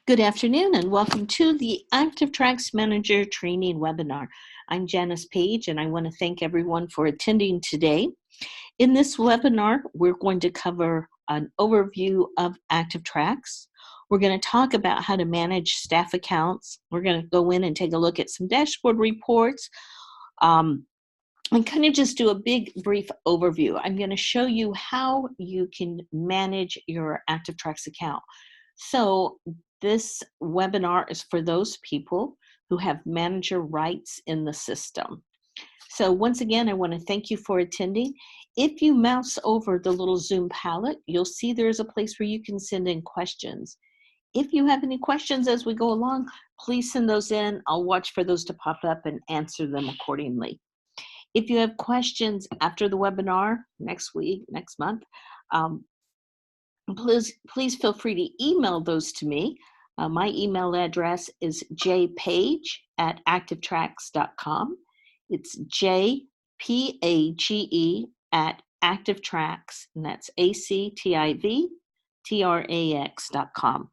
Good afternoon and welcome to the ActivTrax Manager Training webinar. I'm Janice Page and I want to thank everyone for attending today. In this webinar, we're going to cover an overview of ActivTrax. We're going to talk about how to manage staff accounts. We're going to go in and take a look at some dashboard reports and kind of just do a brief overview. I'm going to show you how you can manage your ActivTrax account. So this webinar is for those people who have manager rights in the system. So once again, I want to thank you for attending. If you mouse over the little Zoom palette, you'll see there's a place where you can send in questions. If you have any questions as we go along, please send those in. I'll watch for those to pop up and answer them accordingly. If you have questions after the webinar, next week, next month, please feel free to email those to me. My email address is jpage@activtrax.com. It's jpage@activtrax, and that's activtrax.com.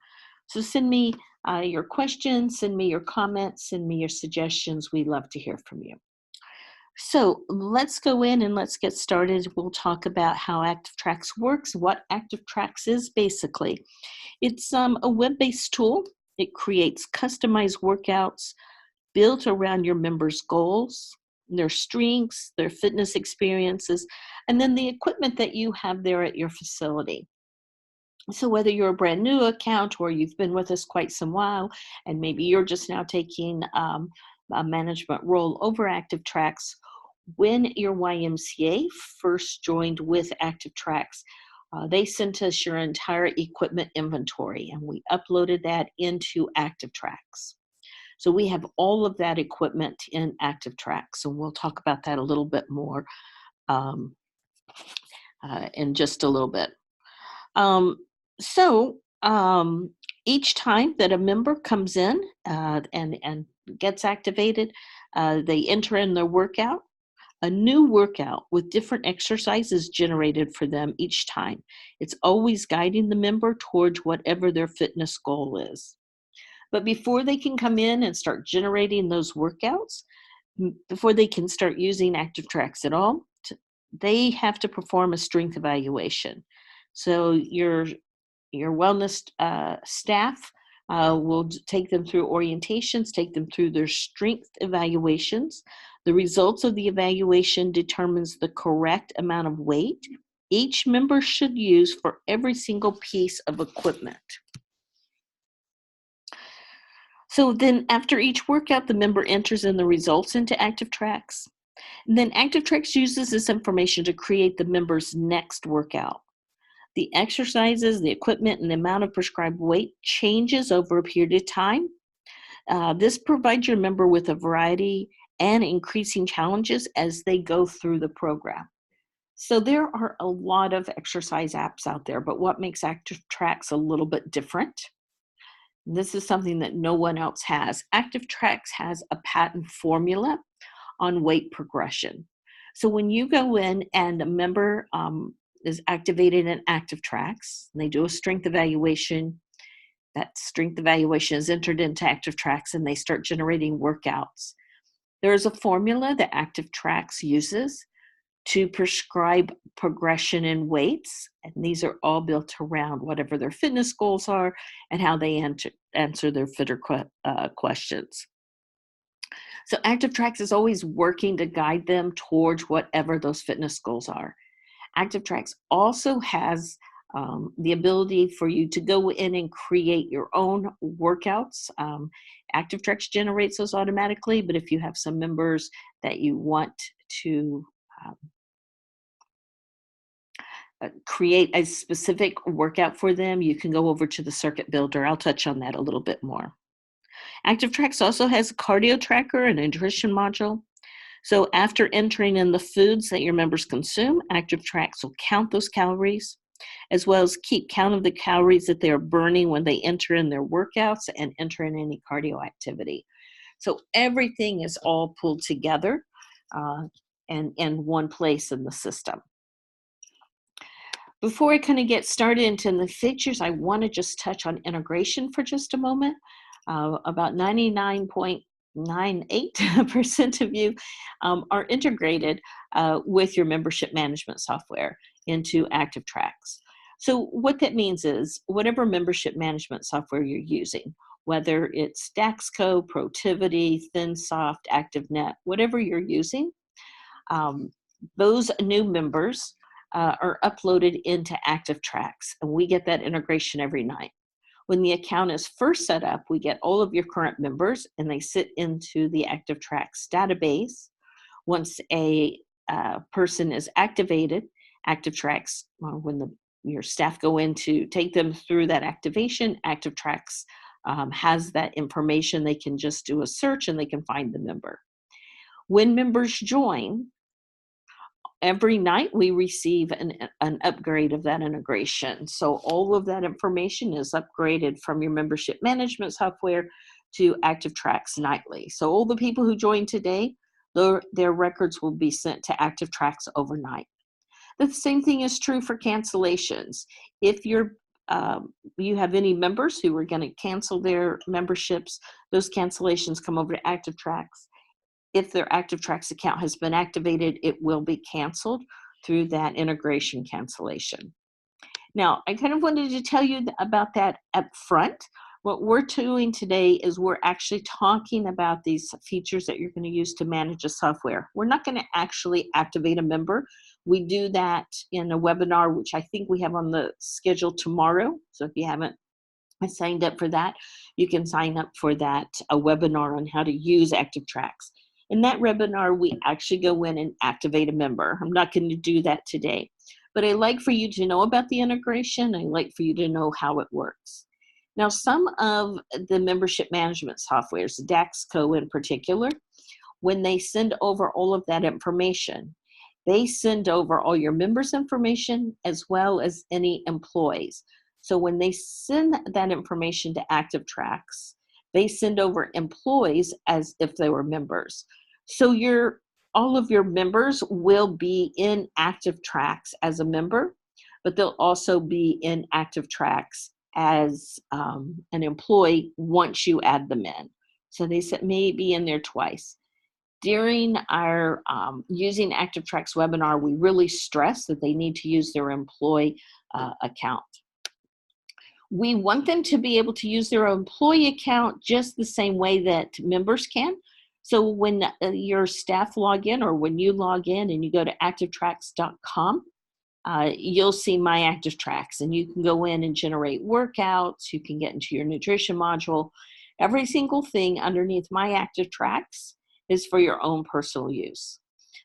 So send me your questions, send me your comments, send me your suggestions. We'd love to hear from you. So let's go in and let's get started. We'll talk about how ActivTrax works, what ActivTrax is basically. It's a web-based tool. It creates customized workouts built around your members' goals, their strengths, their fitness experiences, and then the equipment that you have there at your facility. So whether you're a brand new account or you've been with us quite some while, and maybe you're just now taking a management role over ActivTrax, when your YMCA first joined with ActivTrax, they sent us your entire equipment inventory and we uploaded that into ActivTrax. So we have all of that equipment in ActivTrax, so we'll talk about that a little bit more in just a little bit. Each time that a member comes in and gets activated, they enter in their workout. A new workout with different exercises generated for them each time. It's always guiding the member towards whatever their fitness goal is. But before they can come in and start generating those workouts, before they can start using ActivTrax at all, they have to perform a strength evaluation. So your wellness staff will take them through orientations, take them through their strength evaluations. The results of the evaluation determines the correct amount of weight each member should use for every single piece of equipment. So then after each workout, the member enters in the results into ActivTrax. And then ActivTrax uses this information to create the member's next workout. The exercises, the equipment, and the amount of prescribed weight changes over a period of time. This provides your member with a variety and increasing challenges as they go through the program. So there are a lot of exercise apps out there, but what makes ActivTrax a little bit different? This is something that no one else has. ActivTrax has a patent formula on weight progression. So when you go in and a member is activated in ActivTrax, and they do a strength evaluation, that strength evaluation is entered into ActivTrax and they start generating workouts. There's a formula that ActivTrax uses to prescribe progression in weights, and these are all built around whatever their fitness goals are and how they answer their fitter questions. So ActivTrax is always working to guide them towards whatever those fitness goals are. ActivTrax also has the ability for you to go in and create your own workouts. ActivTrax generates those automatically, but if you have some members that you want to create a specific workout for them, you can go over to the circuit builder. I'll touch on that a little bit more. ActivTrax also has a cardio tracker and a nutrition module. So after entering in the foods that your members consume, ActivTrax will count those calories, as well as keep count of the calories that they're burning when they enter in their workouts and enter in any cardio activity. So everything is all pulled together and in one place in the system. Before I kind of get started into the features, I want to just touch on integration for just a moment. About 99.98% of you are integrated with your membership management software into ActivTrax. So what that means is whatever membership management software you're using, whether it's Staxco, Protiviti, ThinSoft, ActiveNet, whatever you're using, um, those new members are uploaded into ActivTrax, and we get that integration every night. When the account is first set up, we get all of your current members, and they sit into the ActivTrax database. Once a person is activated, ActivTrax, when your staff go in to take them through that activation, ActivTrax has that information. They can just do a search and they can find the member. When members join, every night we receive an upgrade of that integration. So all of that information is upgraded from your membership management software to ActivTrax nightly. So all the people who join today, their records will be sent to ActivTrax overnight. The same thing is true for cancellations. If you have any members who are going to cancel their memberships, those cancellations come over to ActivTrax. If their ActivTrax account has been activated, it will be canceled through that integration cancellation. Now, I kind of wanted to tell you about that up front. What we're doing today is we're actually talking about these features that you're going to use to manage a software. We're not going to actually activate a member. We do that in a webinar, which I think we have on the schedule tomorrow. So if you haven't signed up for that, you can sign up for that, a webinar on how to use ActivTrax. In that webinar, we actually go in and activate a member. I'm not going to do that today, but I like for you to know about the integration. I like for you to know how it works. Now, some of the membership management softwares, Daxco in particular, when they send over all of that information, they send over all your members' information as well as any employees. So when they send that information to ActivTrax, they send over employees as if they were members. So all of your members will be in ActivTrax as a member, but they'll also be in ActivTrax as an employee once you add them in. So they may be in there twice. During our using ActivTrax webinar, we really stress that they need to use their employee account. We want them to be able to use their employee account just the same way that members can. So when your staff log in, or when you log in and you go to ActivTrax.com, you'll see My ActivTrax, and you can go in and generate workouts. You can get into your nutrition module. Every single thing underneath My ActivTrax is for your own personal use.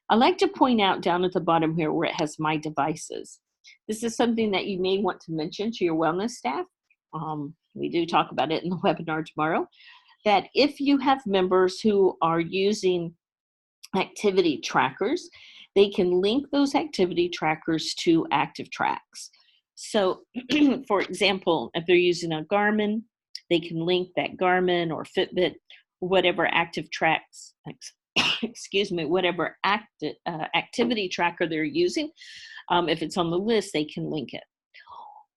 I like to point out down at the bottom here where it has My Devices. This is something that you may want to mention to your wellness staff. We do talk about it in the webinar tomorrow, that if you have members who are using activity trackers, they can link those activity trackers to ActivTrax. So, for example, if they're using a Garmin, they can link that Garmin or Fitbit, or whatever ActivTrax, excuse me, whatever activity tracker they're using. If it's on the list, they can link it.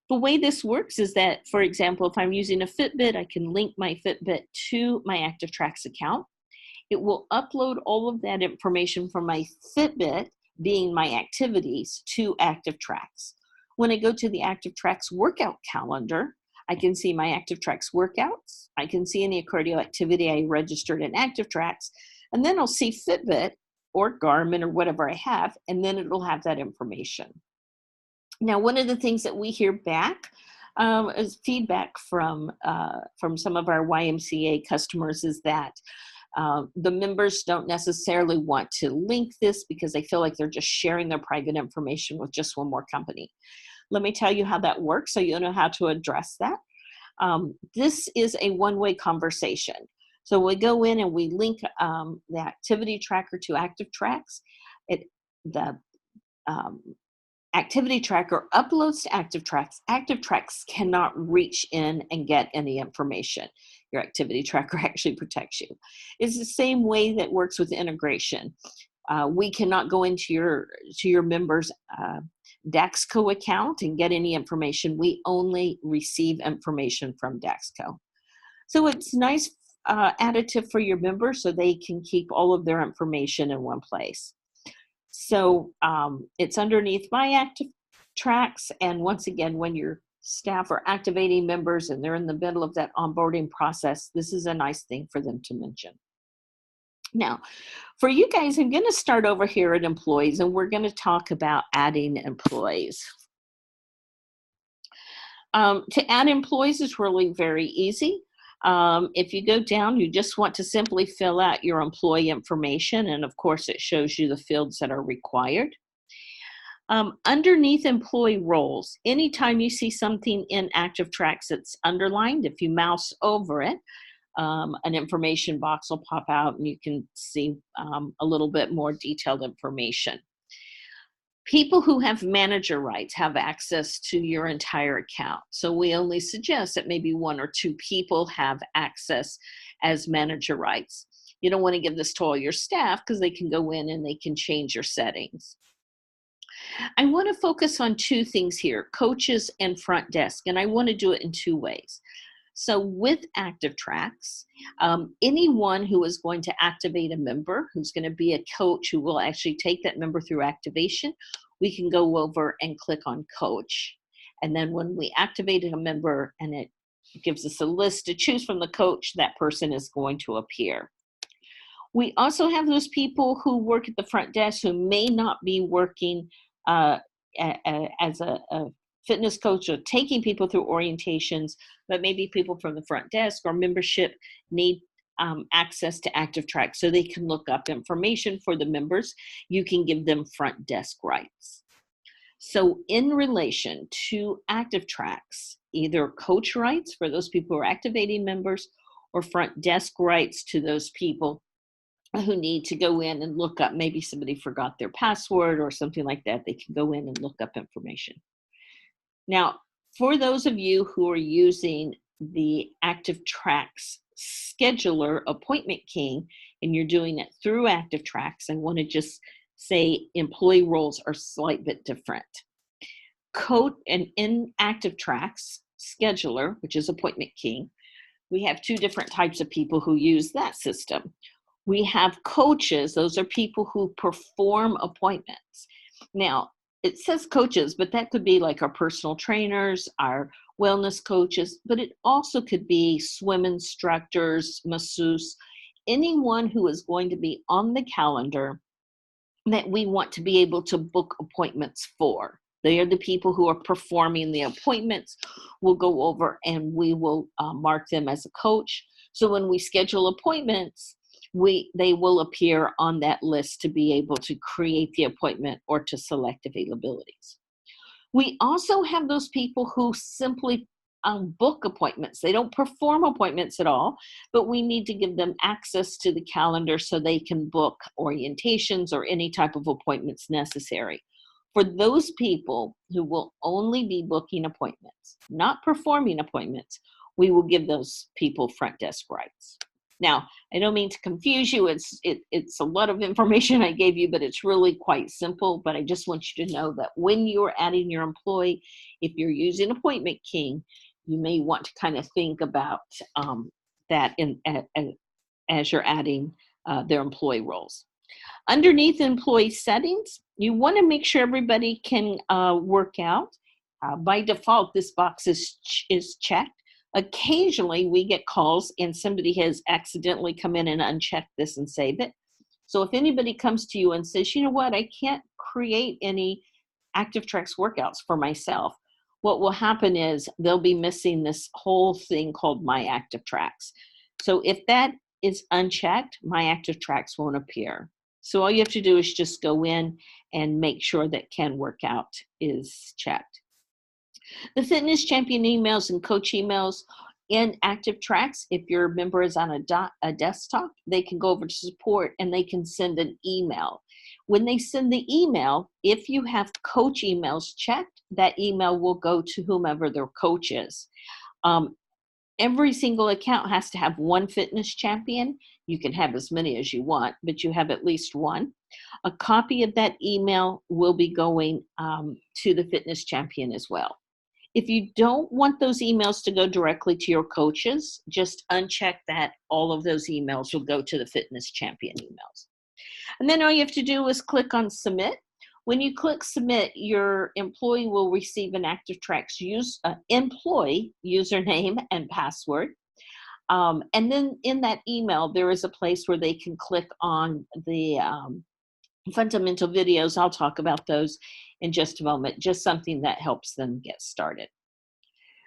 The way this works is that, for example, if I'm using a Fitbit, I can link my Fitbit to my ActivTrax account. It will upload all of that information from my Fitbit, being my activities, to ActivTrax. When I go to the ActivTrax workout calendar, I can see my ActivTrax workouts. I can see any cardio activity I registered in ActivTrax, and then I'll see Fitbit or Garmin or whatever I have, and then it'll have that information. Now, one of the things that we hear back as feedback from some of our YMCA customers is that the members don't necessarily want to link this because they feel like they're just sharing their private information with just one more company. Let me tell you how that works so you'll know how to address that. This is a one-way conversation. So we go in and we link the activity tracker to ActivTrax. The activity tracker uploads to ActivTrax. ActivTrax cannot reach in and get any information. Your activity tracker actually protects you. It's the same way that works with integration. We cannot go into your members' Daxco account and get any information. We only receive information from Daxco. So it's nice additive for your members so they can keep all of their information in one place. So it's underneath My ActivTrax. And once again, when your staff are activating members and they're in the middle of that onboarding process, this is a nice thing for them to mention. Now, for you guys, I'm going to start over here at employees, and we're going to talk about adding employees. To add employees is really very easy. If you go down, you just want to simply fill out your employee information, and of course it shows you the fields that are required. Underneath employee roles, anytime you see something in ActivTrax that's underlined, if you mouse over it, an information box will pop out and you can see a little bit more detailed information. People who have manager rights have access to your entire account. So we only suggest that maybe 1 or 2 people have access as manager rights. You don't want to give this to all your staff because they can go in and they can change your settings. I want to focus on 2 things here, coaches and front desk, and I want to do it in 2 ways. So with ActivTrax, anyone who is going to activate a member, who's going to be a coach who will actually take that member through activation, we can go over and click on coach. And then when we activate a member and it gives us a list to choose from the coach, that person is going to appear. We also have those people who work at the front desk who may not be working as a fitness coach or taking people through orientations, but maybe people from the front desk or membership need access to ActivTrax so they can look up information for the members. You can give them front desk rights. So in relation to ActivTrax, either coach rights for those people who are activating members or front desk rights to those people who need to go in and look up, maybe somebody forgot their password or something like that, they can go in and look up information. Now, for those of you who are using the ActivTrax Scheduler Appointment King and you're doing it through ActivTrax, I want to just say employee roles are a slight bit different. And in ActivTrax Scheduler, which is Appointment King, we have 2 different types of people who use that system. We have coaches, those are people who perform appointments. Now, it says coaches, but that could be like our personal trainers, our wellness coaches, but it also could be swim instructors, masseuse, anyone who is going to be on the calendar that we want to be able to book appointments for. They are the people who are performing the appointments. We'll go over and we will mark them as a coach. So when we schedule appointments, they will appear on that list to be able to create the appointment or to select availabilities. We also have those people who simply book appointments. They don't perform appointments at all, but we need to give them access to the calendar so they can book orientations or any type of appointments necessary. For those people who will only be booking appointments, not performing appointments, we will give those people front desk rights. Now, I don't mean to confuse you. It's a lot of information I gave you, but it's really quite simple. But I just want you to know that when you're adding your employee, if you're using Appointment King, you may want to kind of think about that as you're adding their employee roles. Underneath employee settings, you want to make sure everybody can work out. By default, this box is checked. Occasionally, we get calls and somebody has accidentally come in and unchecked this and saved it. So if anybody comes to you and says, you know what, I can't create any ActivTrax workouts for myself, what will happen is they'll be missing this whole thing called My ActivTrax. So if that is unchecked, My ActivTrax won't appear. So all you have to do is just go in and make sure that Can Workout is checked. The fitness champion emails and coach emails in ActivTrax, if your member is on a desktop, they can go over to support and they can send an email. When they send the email, if you have coach emails checked, that email will go to whomever their coach is. Every single account has to have one fitness champion. You can have as many as you want, but you have at least one. A copy of that email will be going to the fitness champion as well. If you don't want those emails to go directly to your coaches, just uncheck that all of those emails will go to the fitness champion emails. And then all you have to do is click on submit. When you click submit, your employee will receive an ActivTrax employee username and password. And then in that email, there is a place where they can click on the fundamental videos. I'll talk about those in just a moment, just something that helps them get started.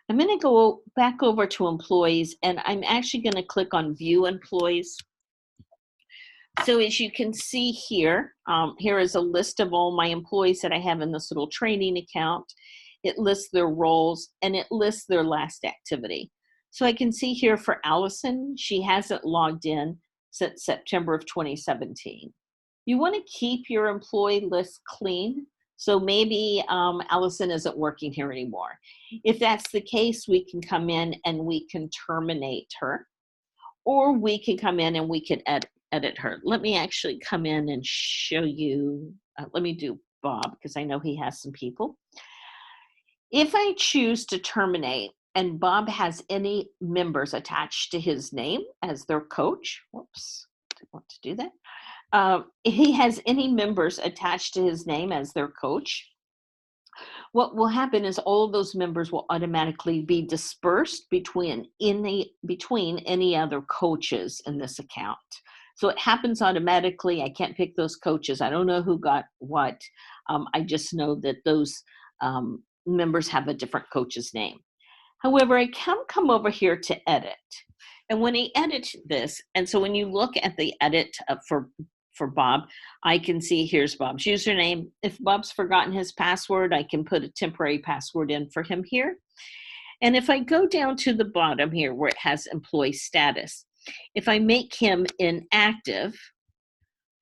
I'm going to go back over to employees, and I'm actually going to click on view employees. So as you can see here, here is a list of all my employees that I have in this little training account. It lists their roles and it lists their last activity. So I can see here for Allison, she hasn't logged in since September of 2017. You want to keep your employee list clean. So maybe Allison isn't working here anymore. If that's the case, we can come in and we can terminate her, or we can come in and we can edit her. Let me actually come in and show you. Let me do Bob, because I know he has some people. If I choose to terminate and Bob has any members attached to his name as their coach, whoops, didn't want to do that. If he has any members attached to his name as their coach, what will happen is all of those members will automatically be dispersed between any other coaches in this account. So it happens automatically. I can't pick those coaches. I don't know who got what. I just know that those members have a different coach's name. However, I can come over here to edit. And when I edit this, and so when you look at the edit for Bob, I can see here's Bob's username. If Bob's forgotten his password, I can put a temporary password in for him here. And if I go down to the bottom here where it has employee status, if I make him inactive,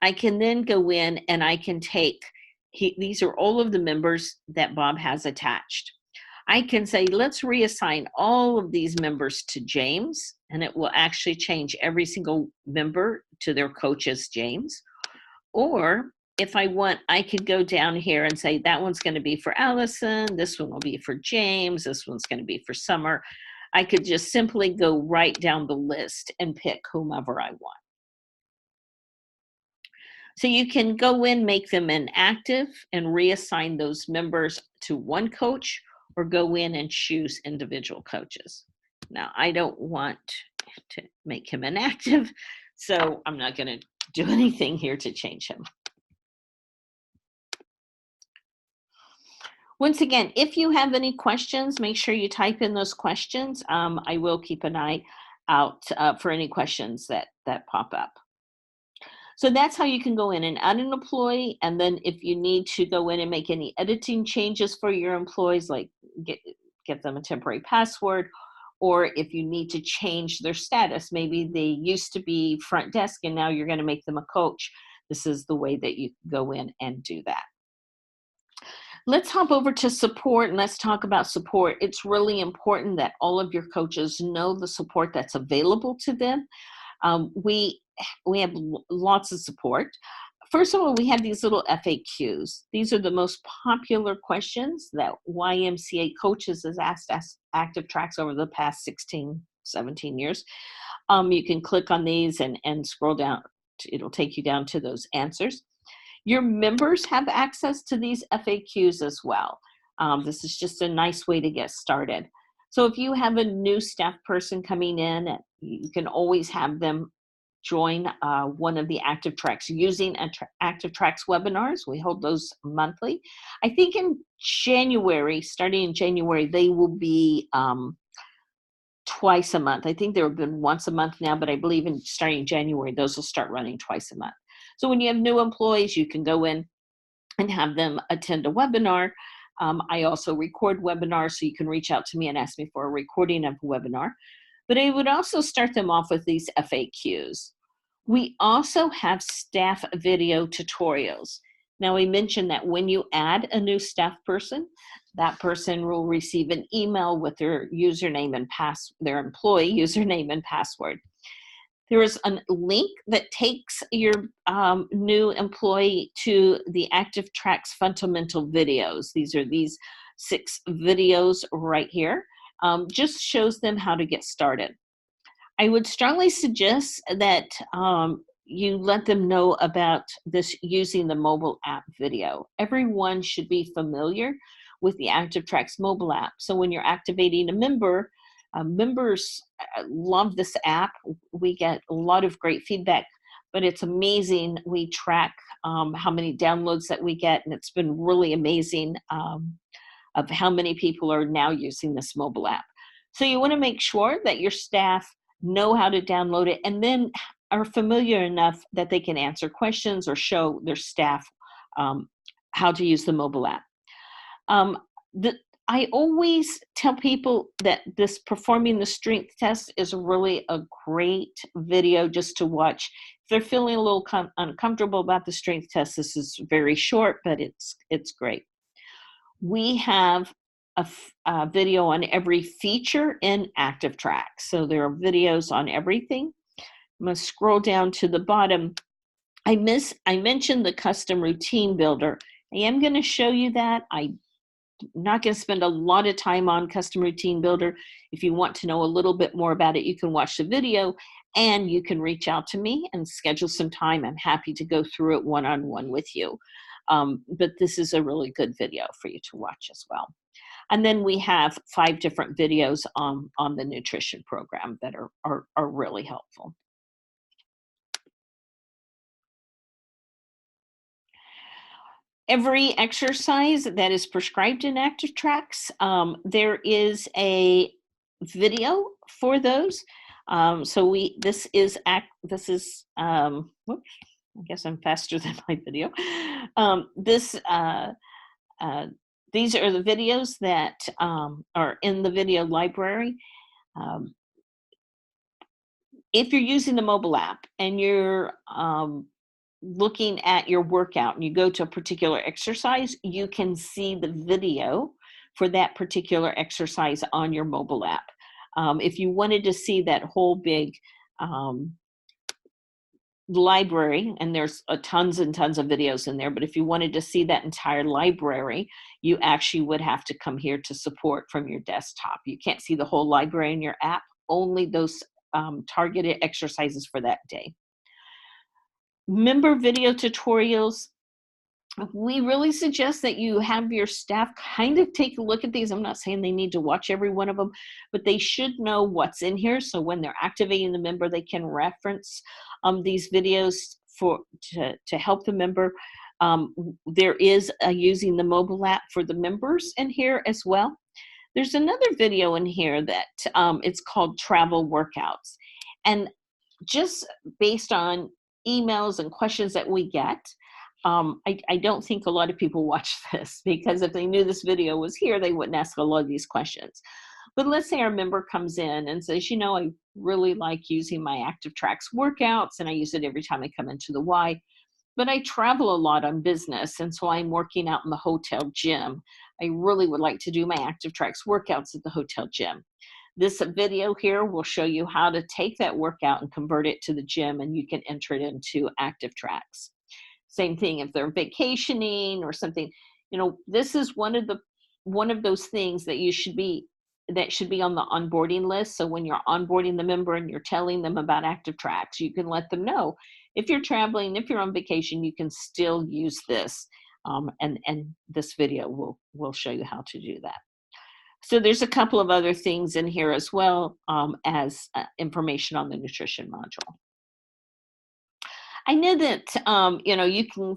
I can then go in and I can take, these are all of the members that Bob has attached. I can say, let's reassign all of these members to James, and it will actually change every single member to their coach as James. Or if I want, I could go down here and say, that one's going to be for Allison, this one will be for James, this one's going to be for Summer. I could just simply go right down the list and pick whomever I want. So you can go in, make them inactive, and reassign those members to one coach, or go in and choose individual coaches. Now, I don't want to make him inactive, so I'm not going to do anything here to change him. Once again, if you have any questions, make sure you type in those questions. I will keep an eye out for any questions that pop up. So that's how you can go in and add an employee. And then if you need to go in and make any editing changes for your employees, like get them a temporary password, or if you need to change their status, maybe they used to be front desk and now you're going to make them a coach. This is the way that you go in and do that. Let's hop over to support and let's talk about support. It's really important that all of your coaches know the support that's available to them. We have lots of support. First of all, we have these little FAQs. These are the most popular questions that YMCA coaches has asked ActivTrax over the past 16, 17 years. You can click on these and scroll down. It'll take you down to those answers. Your members have access to these FAQs as well. This is just a nice way to get started. So if you have a new staff person coming in, you can always have them join one of the ActivTrax using ActivTrax webinars. We hold those monthly. I think in January, starting in January, they will be twice a month. I think there have been once a month now, but I believe in starting January, those will start running twice a month. So when you have new employees, you can go in and have them attend a webinar. I also record webinars, so you can reach out to me and ask me for a recording of a webinar. But I would also start them off with these FAQs. We also have staff video tutorials. Now, we mentioned that when you add a new staff person, that person will receive an email with their username and their employee username and password. There is a link that takes your new employee to the ActivTrax fundamental videos. These are these 6 videos right here. Just shows them how to get started. I would strongly suggest that you let them know about this using the mobile app video. Everyone should be familiar with the ActivTrax mobile app. So when you're activating a member, members love this app. We get a lot of great feedback, but it's amazing. We track how many downloads that we get, and it's been really amazing of how many people are now using this mobile app. So you want to make sure that your staff know how to download it and then are familiar enough that they can answer questions or show their staff how to use the mobile app. I always tell people that this performing the strength test is really a great video just to watch. If they're feeling a little uncomfortable about the strength test, this is very short, but it's great. We have a video on every feature in ActivTrax. So there are videos on everything. I'm going to scroll down to the bottom. I mentioned the custom routine builder. I am going to show you that. I'm not going to spend a lot of time on custom routine builder. If you want to know a little bit more about it, you can watch the video and you can reach out to me and schedule some time. I'm happy to go through it one-on-one with you. But this is a really good video for you to watch as well. And then we have 5 different videos on the nutrition program that are really helpful. Every exercise that is prescribed in ActivTrax, there is a video for those. So this is whoops, I guess I'm faster than my video. These are the videos that are in the video library. If you're using the mobile app and you're looking at your workout and you go to a particular exercise, you can see the video for that particular exercise on your mobile app. If you wanted to see that whole big library, and there's tons and tons of videos in there, but if you wanted to see that entire library, you actually would have to come here to support from your desktop. You can't see the whole library in your app, only those targeted exercises for that day. Member video tutorials. We really suggest that you have your staff kind of take a look at these. I'm not saying they need to watch every one of them, but they should know what's in here. So when they're activating the member, they can reference these videos to help the member. There is using the mobile app for the members in here as well. There's another video in here that it's called Travel Workouts. And just based on emails and questions that we get, I don't think a lot of people watch this, because if they knew this video was here, they wouldn't ask a lot of these questions. But let's say our member comes in and says, you know, I really like using my ActivTrax workouts and I use it every time I come into the Y, but I travel a lot on business, and so I'm working out in the hotel gym. I really would like to do my ActivTrax workouts at the hotel gym. This video here will show you how to take that workout and convert it to the gym, and you can enter it into ActivTrax. Same thing if they're vacationing or something. You know, this is one of those things that should be on the onboarding list. So when you're onboarding the member and you're telling them about ActivTrax, you can let them know if you're traveling, if you're on vacation, you can still use this, and this video will show you how to do that. So there's a couple of other things in here as well as information on the nutrition module. I know that you know, you can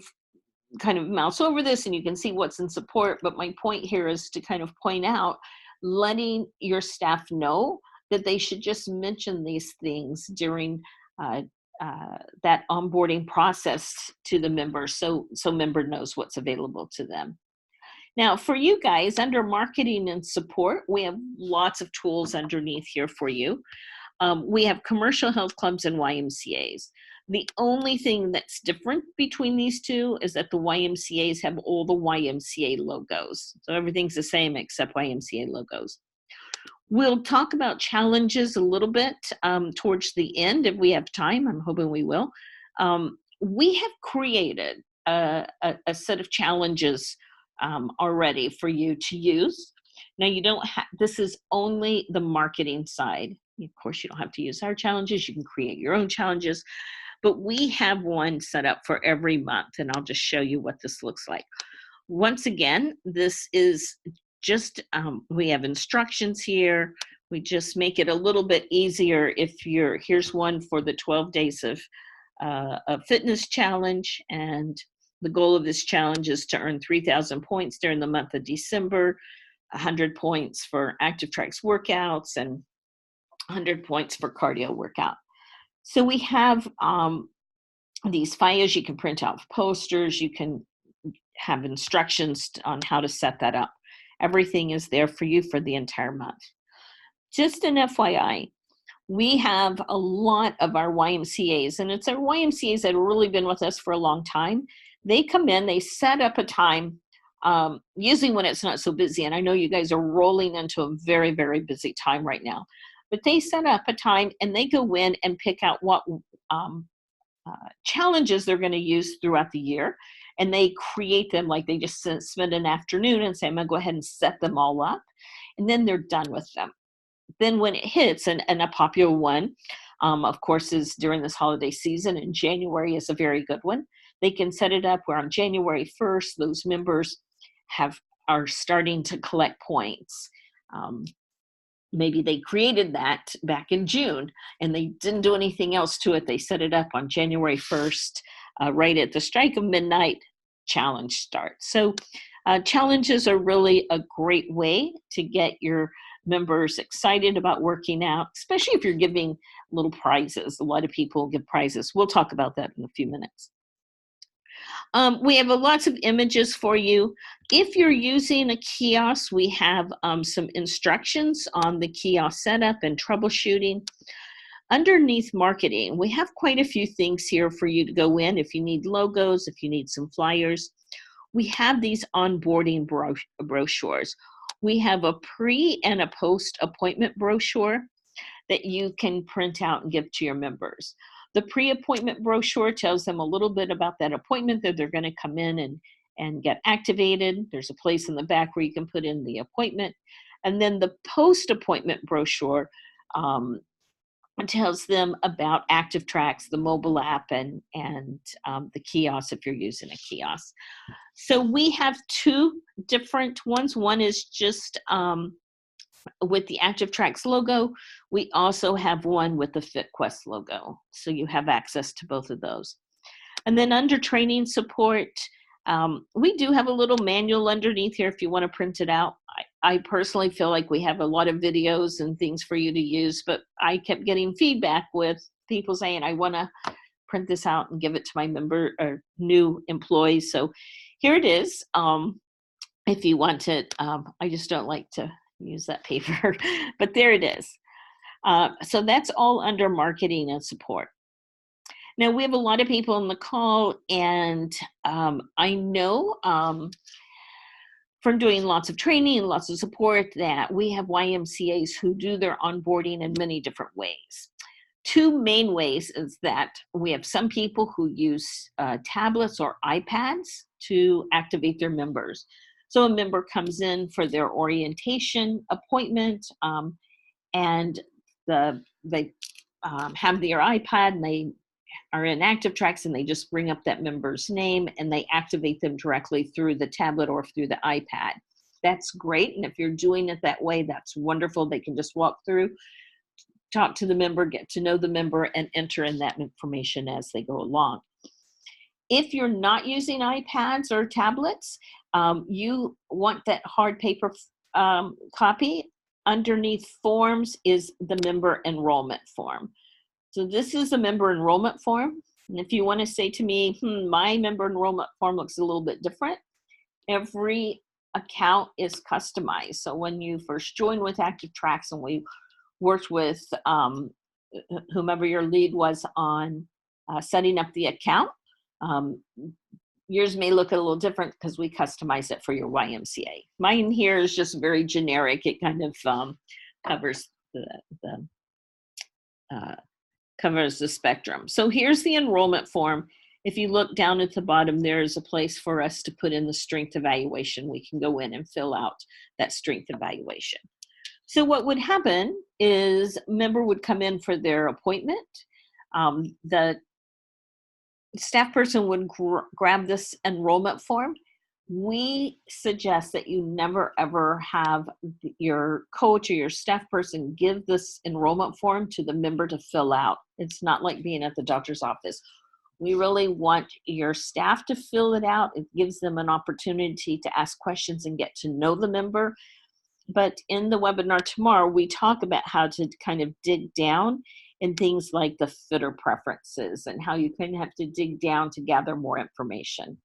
kind of mouse over this and you can see what's in support, but my point here is to kind of point out, letting your staff know that they should just mention these things during that onboarding process to the member, so member knows what's available to them. Now, for you guys, under marketing and support, we have lots of tools underneath here for you. We have commercial health clubs and YMCAs. The only thing that's different between these two is that the YMCAs have all the YMCA logos. So everything's the same except YMCA logos. We'll talk about challenges a little bit towards the end if we have time. I'm hoping we will. We have created a set of challenges already for you to use. Now, you don't have, this is only the marketing side. Of course, you don't have to use our challenges. You can create your own challenges, but we have one set up for every month, and I'll just show you what this looks like. Once again, this is just, we have instructions here. We just make it a little bit easier if you're, here's one for the 12 days of a fitness challenge. And the goal of this challenge is to earn 3,000 points during the month of December, 100 points for ActivTrax workouts, and 100 points for cardio workout. So we have these files. You can print out posters. You can have instructions on how to set that up. Everything is there for you for the entire month. Just an FYI, we have a lot of our YMCAs, and it's our YMCAs that have really been with us for a long time. They come in, they set up a time, usually when it's not so busy, and I know you guys are rolling into a very, very busy time right now, but they set up a time and they go in and pick out what challenges they're going to use throughout the year. And they create them, like they just spend an afternoon and say, I'm going to go ahead and set them all up. And then they're done with them. Then when it hits, and a popular one, of course, is during this holiday season, and January is a very good one. They can set it up where on January 1st, those members are starting to collect points. Maybe they created that back in June and they didn't do anything else to it. They set it up on January 1st, right at the strike of midnight, challenge starts. So challenges are really a great way to get your members excited about working out, especially if you're giving little prizes. A lot of people give prizes. We'll talk about that in a few minutes. We have lots of images for you. If you're using a kiosk, we have some instructions on the kiosk setup and troubleshooting. Underneath marketing, we have quite a few things here for you to go in. If you need logos, if you need some flyers, we have these onboarding brochures. We have a pre and a post appointment brochure that you can print out and give to your members. The pre-appointment brochure tells them a little bit about that appointment, that they're going to come in and get activated. There's a place in the back where you can put in the appointment. And then the post-appointment brochure tells them about ActivTrax, the mobile app, and the kiosk if you're using a kiosk. So we have two different ones. One is just with the ActivTrax logo. We also have one with the FitQuest logo. So you have access to both of those. And then under training support, we do have a little manual underneath here if you want to print it out. I personally feel like we have a lot of videos and things for you to use, but I kept getting feedback with people saying, I want to print this out and give it to my member or new employees. So here it is. If you want it, I just don't like to use that paper, but there it is. So that's all under marketing and support. Now we have a lot of people on the call, and I know from doing lots of training and lots of support that we have YMCAs who do their onboarding in many different ways. Two main ways is that we have some people who use tablets or iPads to activate their members. So a member comes in for their orientation appointment, and they have their iPad, and they are in ActivTrax, and they just bring up that member's name and they activate them directly through the tablet or through the iPad. That's great. And if you're doing it that way, that's wonderful. They can just walk through, talk to the member, get to know the member, and enter in that information as they go along. If you're not using iPads or tablets, you want that hard paper copy. Underneath forms is the member enrollment form. So this is a member enrollment form. And if you want to say to me, my member enrollment form looks a little bit different, every account is customized. So when you first joined with ActivTrax and we worked with whomever your lead was on setting up the account, yours may look a little different because we customize it for your YMCA. Mine here is just very generic. It kind of covers the covers the spectrum. So here's the enrollment form. If you look down at the bottom, there is a place for us to put in the strength evaluation. We can go in and fill out that strength evaluation. So what would happen is a member would come in for their appointment. The staff person would grab this enrollment form. We suggest that you never ever have your coach or your staff person give this enrollment form to the member to fill out. It's not like being at the doctor's office. We really want your staff to fill it out. It gives them an opportunity to ask questions and get to know the member. But in the webinar tomorrow, we talk about how to kind of dig down in things like the fitter preferences and how you kind of have to dig down to gather more information.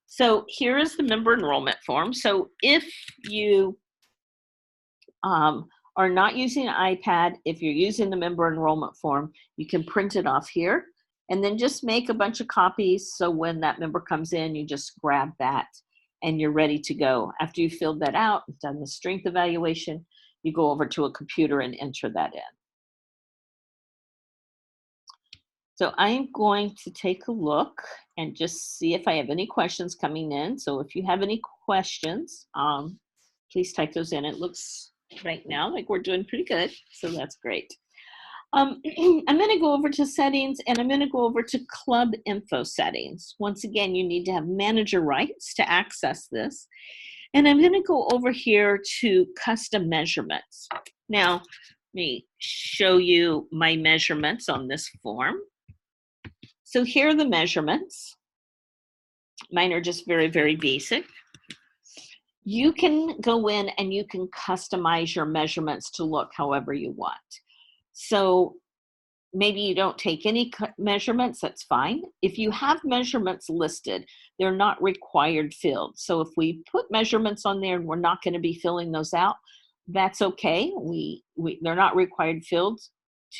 So here is the member enrollment form. So if you are not using an iPad, if you're using the member enrollment form, you can print it off here and then just make a bunch of copies. So when that member comes in, you just grab that and you're ready to go. After you filled that out, done the strength evaluation, you go over to a computer and enter that in. So I'm going to take a look and just see if I have any questions coming in. So if you have any questions, please type those in. It looks right now like we're doing pretty good, so that's great. I'm going to go over to settings and I'm going to go over to club info settings. Once again, you need to have manager rights to access this. And I'm going to go over here to custom measurements. Now, let me show you my measurements on this form. So here are the measurements. Mine are just very, very basic. You can go in and you can customize your measurements to look however you want. So maybe you don't take any measurements, that's fine. If you have measurements listed, they're not required fields. So if we put measurements on there and we're not going to be filling those out, that's okay. They're not required fields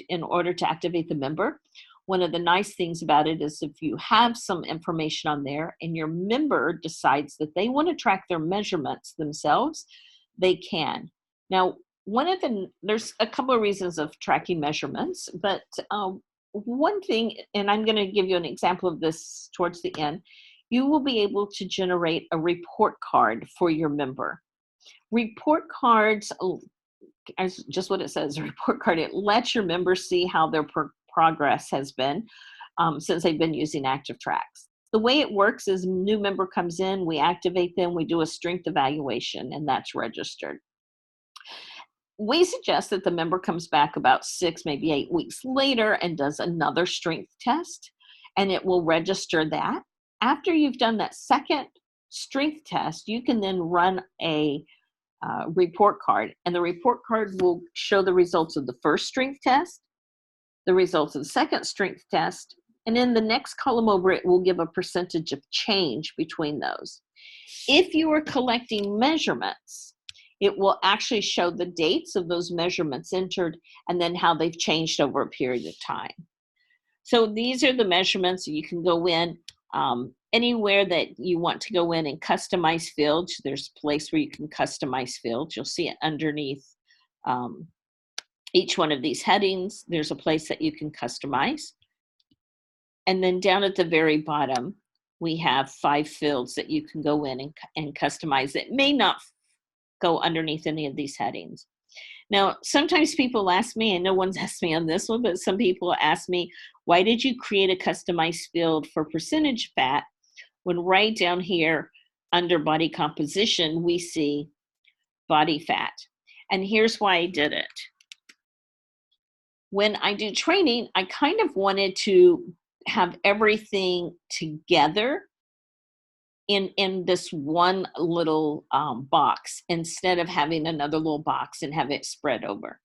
in order to activate the member. One of the nice things about it is if you have some information on there and your member decides that they want to track their measurements themselves, they can. Now, there's a couple of reasons of tracking measurements, but one thing, and I'm going to give you an example of this towards the end, you will be able to generate a report card for your member. Report cards, as just what it says, a report card, it lets your members see how their progress has been since they've been using ActivTrax. The way it works is a new member comes in, we activate them, we do a strength evaluation, and that's registered. We suggest that the member comes back about 6, maybe 8 weeks later and does another strength test, and it will register that. After you've done that second strength test, you can then run a report card, and the report card will show the results of the first strength test, the results of the second strength test, and in the next column over it will give a percentage of change between those. If you are collecting measurements, it will actually show the dates of those measurements entered and then how they've changed over a period of time. So these are the measurements. You can go in anywhere that you want to go in and customize fields. There's a place where you can customize fields. You'll see it underneath each one of these headings. There's a place that you can customize. And then down at the very bottom, we have 5 fields that you can go in and customize that may not go underneath any of these headings. Now, sometimes people ask me, and no one's asked me on this one, but some people ask me, why did you create a customized field for percentage fat when right down here under body composition, we see body fat? And here's why I did it. When I do training, I kind of wanted to have everything together in this one little box instead of having another little box and have it spread over.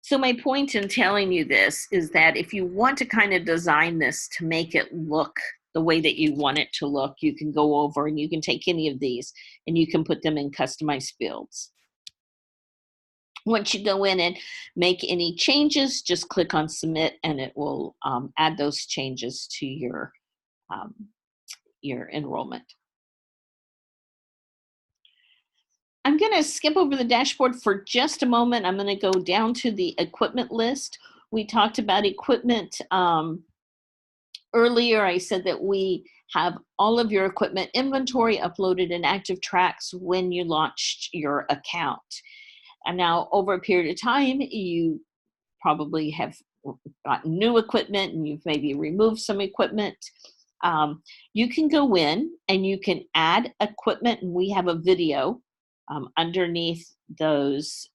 So my point in telling you this is that if you want to kind of design this to make it look the way that you want it to look, you can go over and you can take any of these and you can put them in customized fields. Once you go in and make any changes, just click on submit and it will add those changes to your enrollment. I'm going to skip over the dashboard for just a moment. I'm going to go down to the equipment list. We talked about equipment earlier. I said that we have all of your equipment inventory uploaded in ActivTrax when you launched your account. And now over a period of time, you probably have gotten new equipment and you've maybe removed some equipment. You can go in and you can add equipment, and we have a video underneath those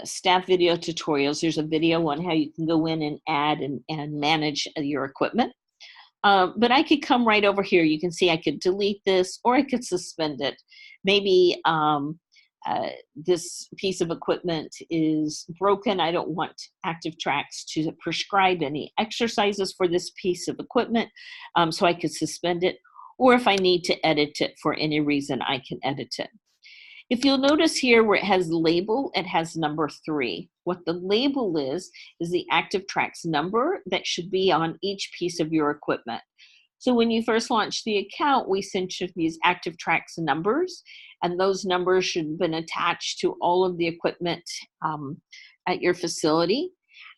staff video tutorials. There's a video on how you can go in and add and manage your equipment. But I could come right over here. You can see I could delete this or I could suspend it. Maybe this piece of equipment is broken. I don't want ActivTrax to prescribe any exercises for this piece of equipment, so I could suspend it. Or if I need to edit it for any reason, I can edit it. If you'll notice here where it has label, it has number 3. What the label is the ActivTrax number that should be on each piece of your equipment. So when you first launched the account, we sent you these ActivTrax numbers, and those numbers should have been attached to all of the equipment at your facility.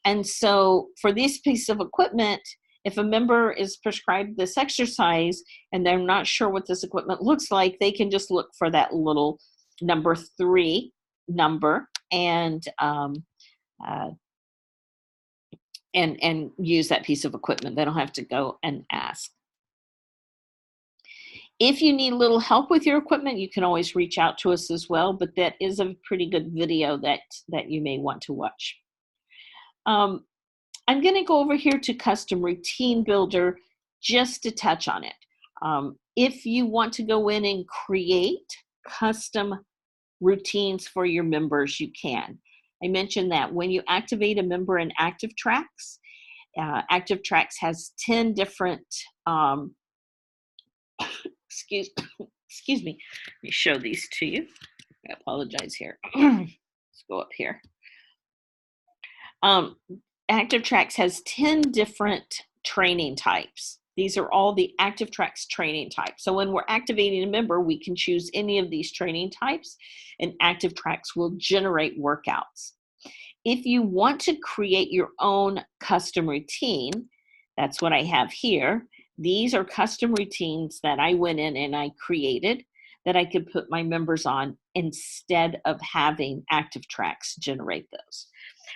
And so for this piece of equipment, if a member is prescribed this exercise and they're not sure what this equipment looks like, they can just look for that little number 3 number and use that piece of equipment. They don't have to go and ask. If you need a little help with your equipment, you can always reach out to us as well, but that is a pretty good video that you may want to watch. I'm going to go over here to Custom Routine Builder just to touch on it. If you want to go in and create custom routines for your members, you can. I mentioned that when you activate a member in ActivTrax, ActivTrax has 10 different excuse me, let me show these to you. I apologize here. Let's go up here. ActivTrax has 10 different training types. These are all the ActivTrax training types. So when we're activating a member, we can choose any of these training types, and ActivTrax will generate workouts. If you want to create your own custom routine, that's what I have here. These are custom routines that I went in and I created that I could put my members on instead of having ActivTrax generate those.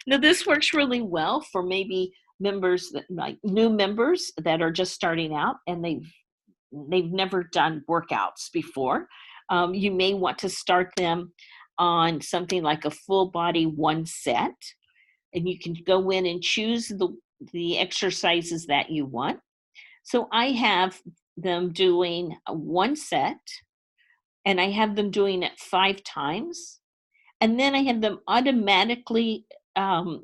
Now, this works really well for maybe members that, like new members that are just starting out and they've never done workouts before. You may want to start them on something like a full body 1 set, and you can go in and choose the exercises that you want. So I have them doing 1 set, and I have them doing it 5 times, and then I have them automatically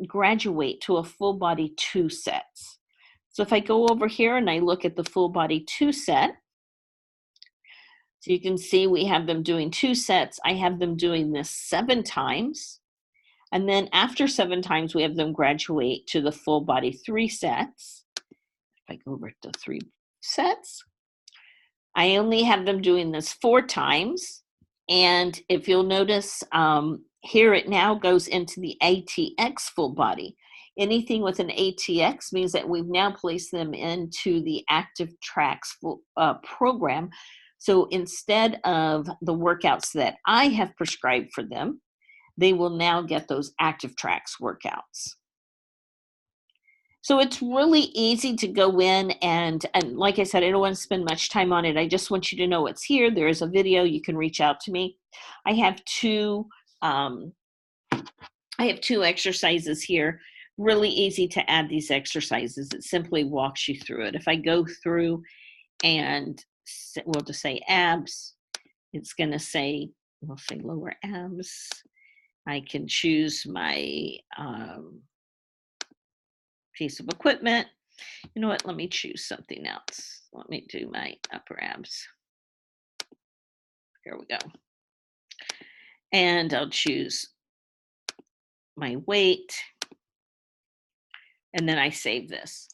graduate to a full body 2 sets. So if I go over here and I look at the full body 2 set, so you can see we have them doing 2 sets. I have them doing this 7 times. And then after 7 times, we have them graduate to the full body 3 sets. If I go over to 3 sets, I only have them doing this 4 times. And if you'll notice, here it now goes into the ATX full body. Anything with an ATX means that we've now placed them into the ActivTrax program. So instead of the workouts that I have prescribed for them, they will now get those ActivTrax workouts. So it's really easy to go in and like I said, I don't want to spend much time on it. I just want you to know it's here. There is a video. You can reach out to me. I have two exercises here. Really easy to add these exercises. It simply walks you through it. If I go through and we'll just say abs, it's going to say, we'll say lower abs. I can choose my piece of equipment. You know what? Let me choose something else. Let me do my upper abs. Here we go. And I'll choose my weight. And then I save this.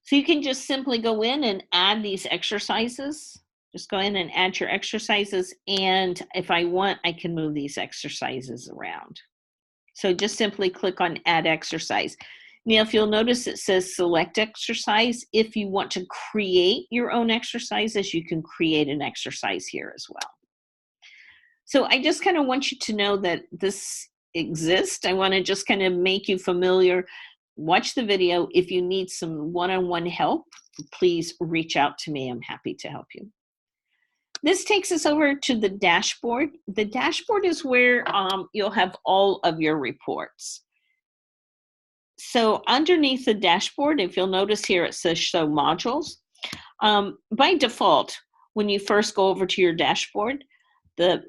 So you can just simply go in and add these exercises Just go in and add your exercises. And if I want, I can move these exercises around. So just simply click on Add Exercise. Now, if you'll notice, it says Select Exercise. If you want to create your own exercises, you can create an exercise here as well. So I just kind of want you to know that this exists. I want to just kind of make you familiar. Watch the video. If you need some one-on-one help, please reach out to me. I'm happy to help you. This takes us over to the dashboard. The dashboard is where you'll have all of your reports. So underneath the dashboard, if you'll notice here, it says Show Modules. By default, when you first go over to your dashboard, the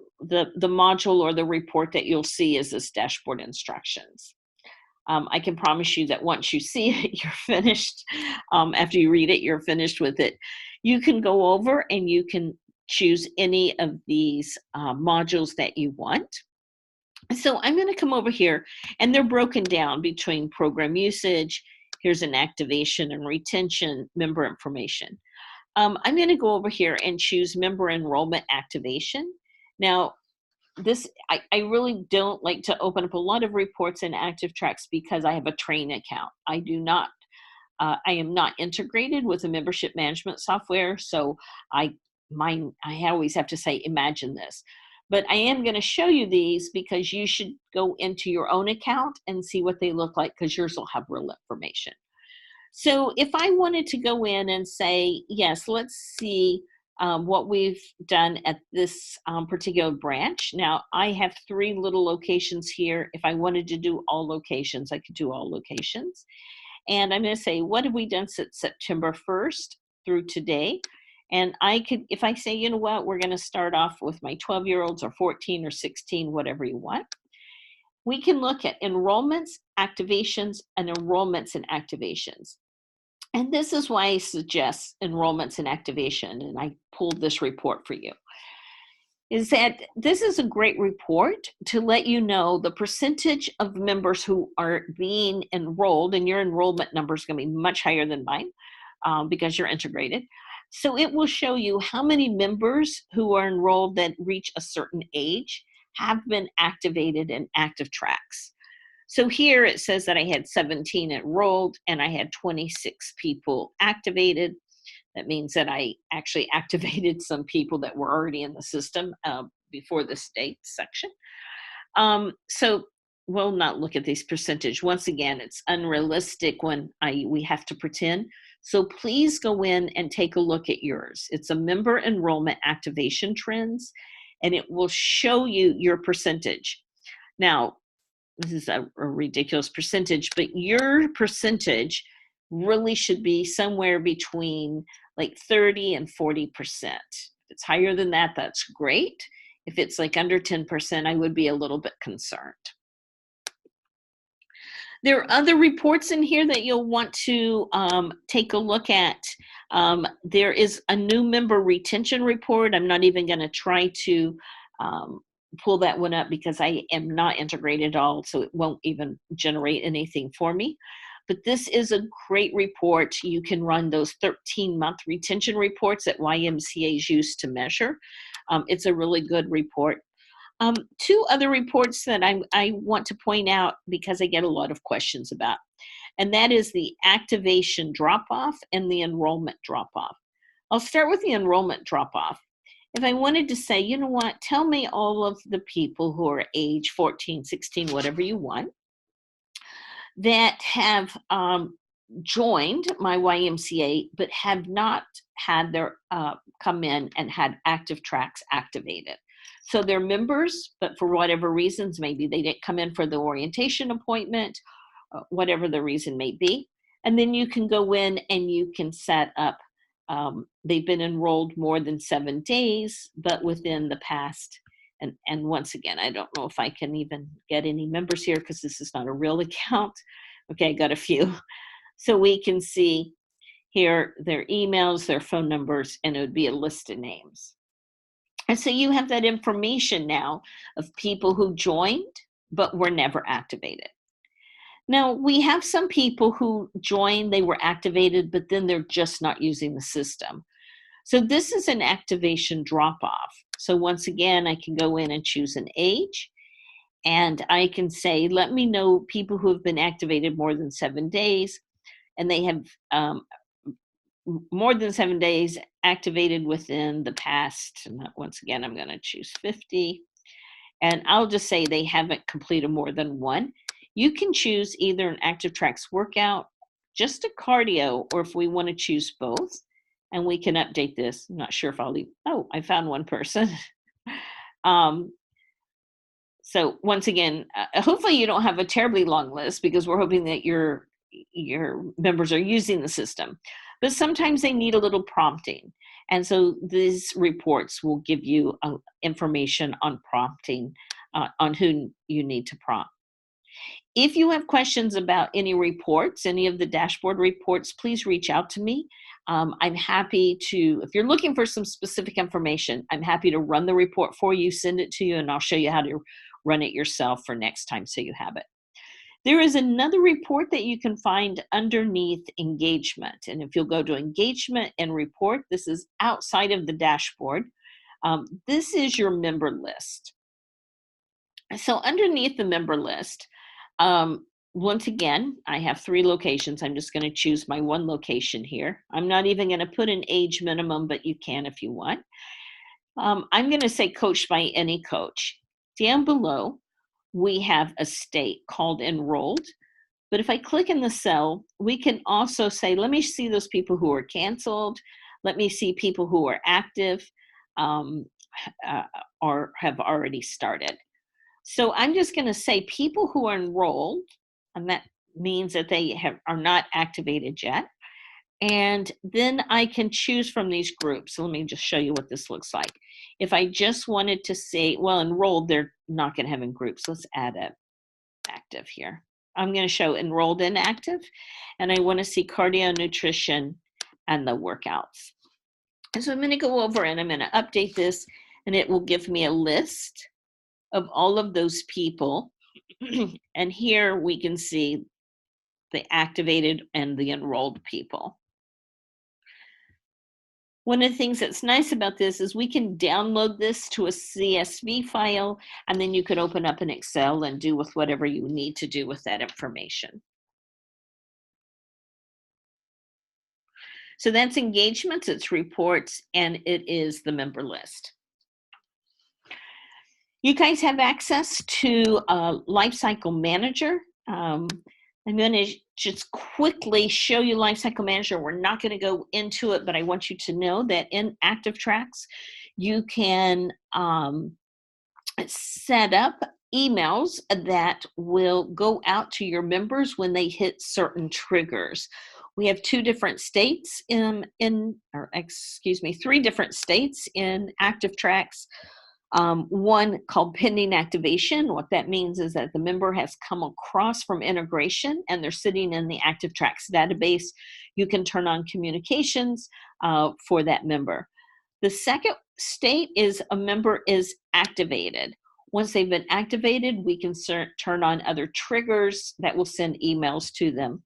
module or the report that you'll see is this dashboard instructions. I can promise you that once you see it, you're finished. After you read it, you're finished with it. You can go over and you can choose any of these modules that you want. So I'm going to come over here, and they're broken down between program usage. Here's an activation and retention, member information. I'm going to go over here and choose member enrollment activation. Now, I really don't like to open up a lot of reports in ActivTrax because I have a train account. I am not integrated with a membership management software, so I always have to say, imagine this. But I am going to show you these because you should go into your own account and see what they look like, because yours will have real information. So if I wanted to go in and say, yes, let's see what we've done at this particular branch. Now, I have 3 little locations here. If I wanted to do all locations, I could do all locations. And I'm going to say, what have we done since September 1st through today? And I could, if I say, you know what, we're going to start off with my 12-year-olds or 14 or 16, whatever you want. We can look at enrollments, activations, and enrollments and activations. And this is why I suggest enrollments and activation, and I pulled this report for you, is that this is a great report to let you know the percentage of members who are being enrolled, and your enrollment number is going to be much higher than mine because you're integrated. So it will show you how many members who are enrolled that reach a certain age have been activated in ActivTrax. So here it says that I had 17 enrolled and I had 26 people activated. That means that I actually activated some people that were already in the system before the state section. So we'll not look at this percentage. Once again, it's unrealistic when we have to pretend. So please go in and take a look at yours. It's a member enrollment activation trends, and it will show you your percentage. Now, this is a ridiculous percentage, but your percentage really should be somewhere between like 30 and 40%. If it's higher than that, that's great. If it's like under 10%, I would be a little bit concerned. There are other reports in here that you'll want to take a look at. There is a new member retention report. I'm not even going to try to pull that one up because I am not integrated at all, so it won't even generate anything for me. But this is a great report. You can run those 13-month retention reports that YMCA's used to measure. It's a really good report. 2 other reports that I want to point out because I get a lot of questions about, and that is the activation drop-off and the enrollment drop-off. I'll start with the enrollment drop-off. If I wanted to say, you know what, tell me all of the people who are age 14, 16, whatever you want, that have joined my YMCA but have not had their come in and had ActivTrax activated. So they're members, but for whatever reasons, maybe they didn't come in for the orientation appointment, whatever the reason may be. And then you can go in and you can set up, they've been enrolled more than 7 days, but within the past, and once again, I don't know if I can even get any members here because this is not a real account. Okay, I got a few. So we can see here their emails, their phone numbers, and it would be a list of names. And so you have that information now of people who joined but were never activated. Now, we have some people who joined, they were activated, but then they're just not using the system. So this is an activation drop-off. So once again, I can go in and choose an age, and I can say, let me know people who have been activated more than 7 days, and they have more than 7 days activated within the past. And once again, I'm going to choose 50. And I'll just say they haven't completed more than one. You can choose either an ActivTrax workout, just a cardio, or if we want to choose both. And we can update this. I'm not sure if I'll leave. Oh, I found one person. So once again, hopefully you don't have a terribly long list, because we're hoping that your members are using the system. But sometimes they need a little prompting. And so these reports will give you information on prompting, on who you need to prompt. If you have questions about any reports, any of the dashboard reports, please reach out to me. I'm happy to, if you're looking for some specific information, I'm happy to run the report for you, send it to you, and I'll show you how to run it yourself for next time so you have it. There is another report that you can find underneath engagement. And if you'll go to engagement and report, this is outside of the dashboard. This is your member list. So underneath the member list, once again, I have 3 locations. I'm just going to choose my one location here. I'm not even going to put an age minimum, but you can if you want. I'm going to say coached by any coach. Down below, we have a state called enrolled. But if I click in the cell, we can also say, let me see those people who are canceled. Let me see people who are active or have already started. So I'm just going to say people who are enrolled, and that means that they are not activated yet. And then I can choose from these groups. So let me just show you what this looks like. If I just wanted to say, well, enrolled, they're not going to have in groups. Let's add a active here. I'm going to show enrolled and active, and I want to see cardio, nutrition, and the workouts. And so I'm going to go over and I'm going to update this, and it will give me a list of all of those people. And here we can see the activated and the enrolled people. One of the things that's nice about this is we can download this to a CSV file, and then you could open up an Excel and do with whatever you need to do with that information. So that's engagements, it's reports, and it is the member list. You guys have access to Lifecycle Manager. I'm going to just quickly show you Lifecycle Manager. We're not going to go into it, but I want you to know that in ActivTrax, you can set up emails that will go out to your members when they hit certain triggers. We have 3 different states in ActivTrax. One called pending activation. What that means is that the member has come across from integration and they're sitting in the ActivTrax database. You can turn on communications for that member. The second state is a member is activated. Once they've been activated, we can turn on other triggers that will send emails to them.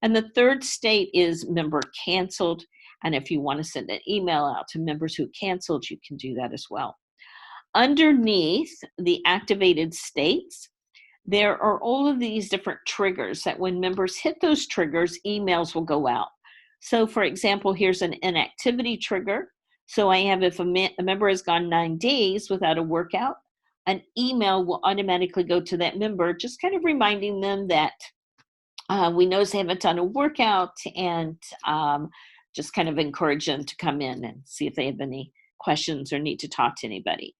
And the third state is member canceled. And if you want to send an email out to members who canceled, you can do that as well. Underneath the activated states, there are all of these different triggers that when members hit those triggers, emails will go out. So for example, here's an inactivity trigger. So I have, if a member has gone 9 days without a workout, an email will automatically go to that member, just kind of reminding them that we know they haven't done a workout, and just kind of encourage them to come in and see if they have any questions or need to talk to anybody.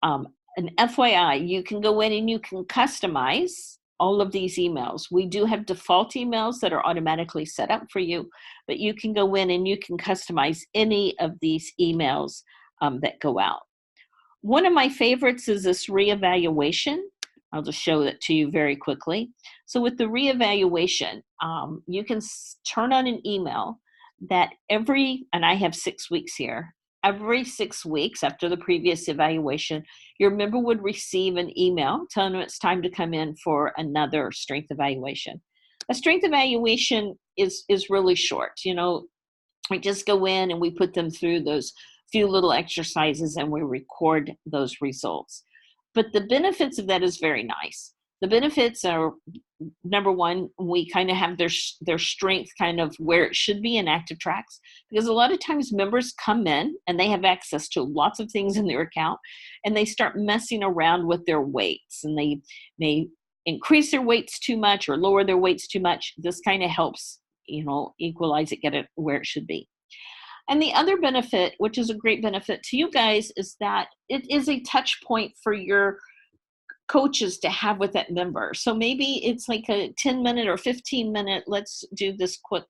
An FYI, you can go in and you can customize all of these emails. We do have default emails that are automatically set up for you, but you can go in and you can customize any of these emails that go out. One of my favorites is this reevaluation. I'll just show it to you very quickly. So with the reevaluation, you can turn on an email that and I have 6 weeks here, every 6 weeks after the previous evaluation, your member would receive an email telling them it's time to come in for another strength evaluation. A strength evaluation is really short. You know, We just go in and we put them through those few little exercises and we record those results. But the benefits of that is very nice. The benefits are, number one, we kind of have their strength kind of where it should be in ActivTrax, because a lot of times members come in and they have access to lots of things in their account and they start messing around with their weights, and they may increase their weights too much or lower their weights too much. This kind of helps, equalize it, get it where it should be. And the other benefit, which is a great benefit to you guys, is that it is a touch point for your coaches to have with that member. So maybe it's like a 10-minute or 15-minute, let's do this quick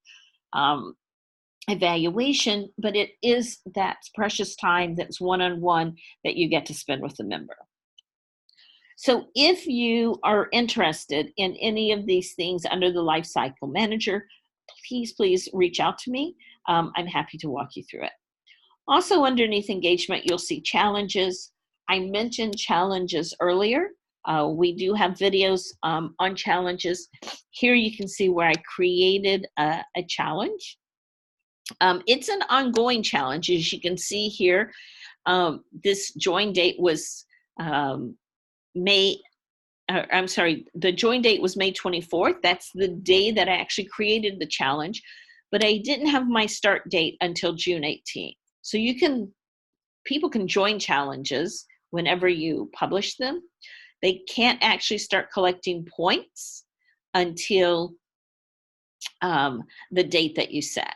evaluation, but it is that precious time that's one-on-one that you get to spend with the member. So if you are interested in any of these things under the Life Cycle Manager, please reach out to me. I'm happy to walk you through it. Also underneath engagement, you'll see challenges. I mentioned challenges earlier. We do have videos on challenges. Here you can see where I created a challenge. It's an ongoing challenge. As you can see here, this join date was the join date was May 24th. That's the day that I actually created the challenge, but I didn't have my start date until June 18th. So people can join challenges whenever you publish them. They can't actually start collecting points until the date that you set.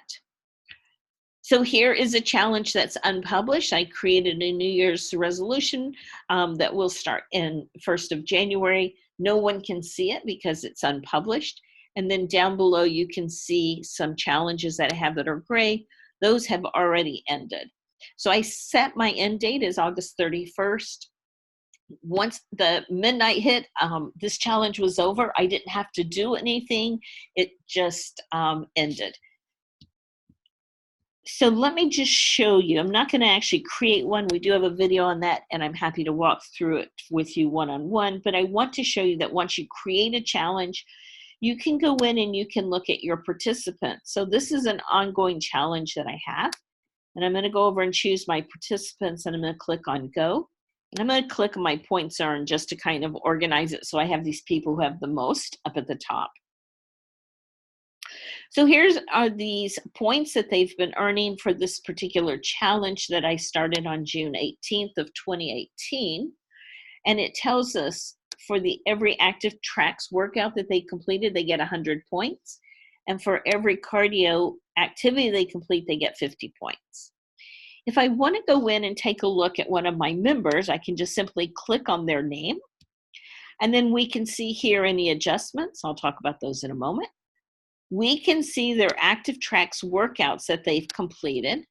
So here is a challenge that's unpublished. I created a New Year's resolution that will start in 1st of January. No one can see it because it's unpublished. And then down below, you can see some challenges that I have that are gray. Those have already ended. So I set my end date as August 31st. Once the midnight hit, this challenge was over. I didn't have to do anything. It just ended. So let me just show you. I'm not going to actually create one. We do have a video on that, and I'm happy to walk through it with you one-on-one. But I want to show you that once you create a challenge, you can go in and you can look at your participants. So this is an ongoing challenge that I have. And I'm going to go over and choose my participants, and I'm going to click on Go. And I'm going to click on my points earned just to kind of organize it so I have these people who have the most up at the top. So here's are these points that they've been earning for this particular challenge that I started on June 18th of 2018. And it tells us for every ActivTrax workout that they completed, they get 100 points. And for every cardio activity they complete, they get 50 points. If I want to go in and take a look at one of my members, I can just simply click on their name. And then we can see here any adjustments. I'll talk about those in a moment. We can see their ActivTrax workouts that they've completed.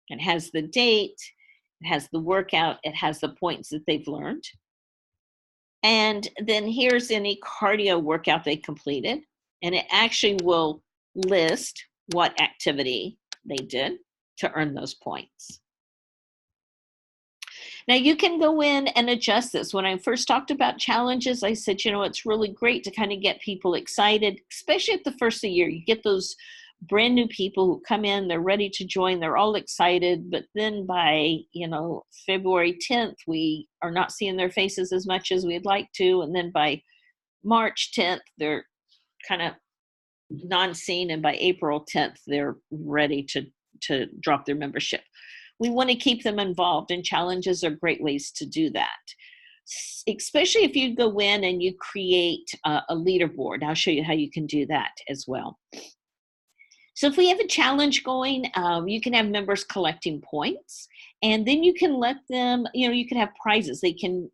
It has the date, it has the workout, it has the points that they've learned. And then here's any cardio workout they completed. And it actually will list what activity they did to earn those points. Now you can go in and adjust this. When I first talked about challenges, I said, it's really great to kind of get people excited, especially at the first of the year. You get those brand new people who come in, they're ready to join, they're all excited, but then by, February 10th, we are not seeing their faces as much as we'd like to. And then by March 10th, they're kind of non-seen. And by April 10th, they're ready to drop their membership. We want to keep them involved, and challenges are great ways to do that, especially if you go in and you create a leaderboard. I'll show you how you can do that as well. So if we have a challenge going, you can have members collecting points, and then you can let them, you can have prizes. They can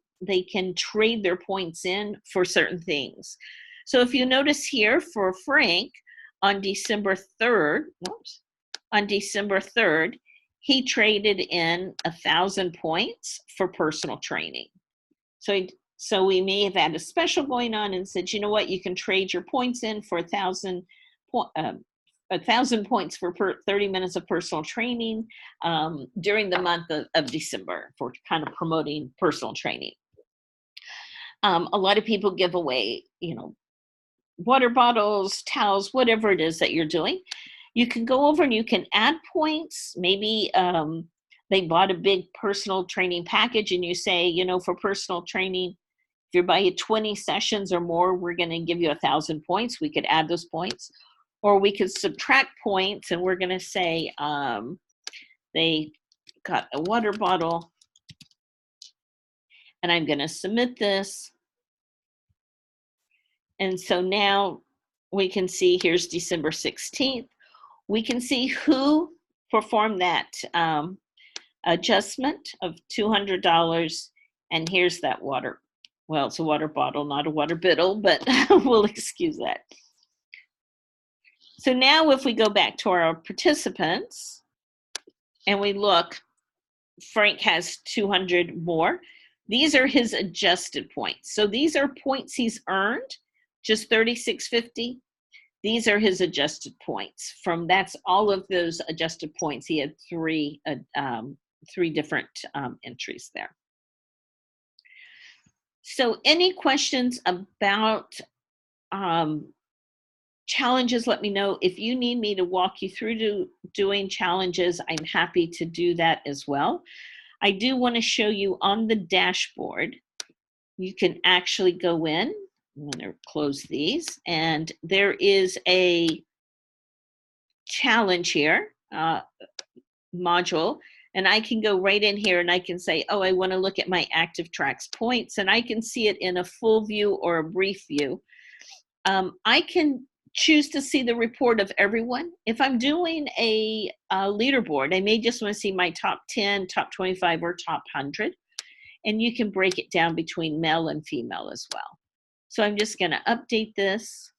trade their points in for certain things. So if you notice here for Frank on December 3rd, he traded in 1,000 points for personal training. So we may have had a special going on and said, you know what, you can trade your points in for 1,000 points for 30 minutes of personal training during the month of December for kind of promoting personal training. A lot of people give away, water bottles, towels, whatever it is that you're doing. You can go over and you can add points. Maybe they bought a big personal training package and you say, you know, for personal training, if you're buying 20 sessions or more, we're going to give you 1,000 points. We could add those points. Or we could subtract points and we're going to say they got a water bottle and I'm going to submit this. And so now we can see here's December 16th. We can see who performed that adjustment of $200. And here's that water. Well, it's a water bottle, not a water bottle, but we'll excuse that. So now if we go back to our participants and we look, Frank has 200 more. These are his adjusted points. So these are points he's earned, just $36.50. These are his adjusted points. That's all of those adjusted points. He had three different entries there. So any questions about challenges, let me know. If you need me to walk you through doing challenges, I'm happy to do that as well. I do want to show you on the dashboard, you can actually go in. I'm going to close these, and there is a challenge here, module, and I can go right in here and I can say, oh, I want to look at my ActivTrax points, and I can see it in a full view or a brief view. I can choose to see the report of everyone. If I'm doing a leaderboard, I may just want to see my top 10, top 25, or top 100, and you can break it down between male and female as well. So I'm just going to update this.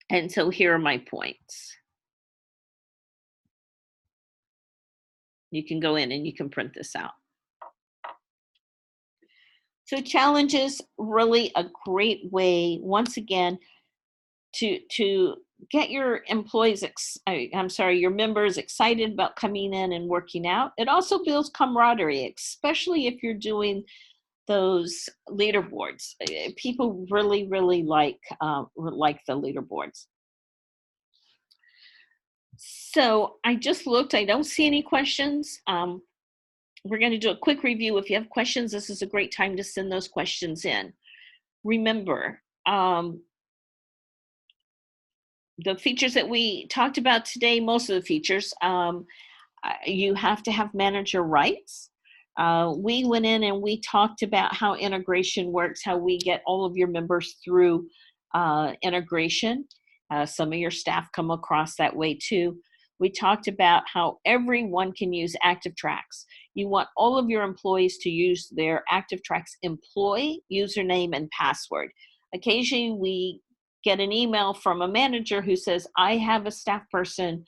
And so here are my points. You can go in and you can print this out. So challenges, really a great way, once again, to get your employees, your members excited about coming in and working out. It also builds camaraderie, especially if you're doing those leaderboards. People really, really like the leaderboards. So I just looked, I don't see any questions. We're going to do a quick review. If you have questions, this is a great time to send those questions in. Remember, the features that we talked about today, most of the features, you have to have manager rights. We went in and we talked about how integration works, how we get all of your members through integration. Some of your staff come across that way too. We talked about how everyone can use ActivTrax. You want all of your employees to use their ActivTrax employee username and password. Occasionally we get an email from a manager who says, I have a staff person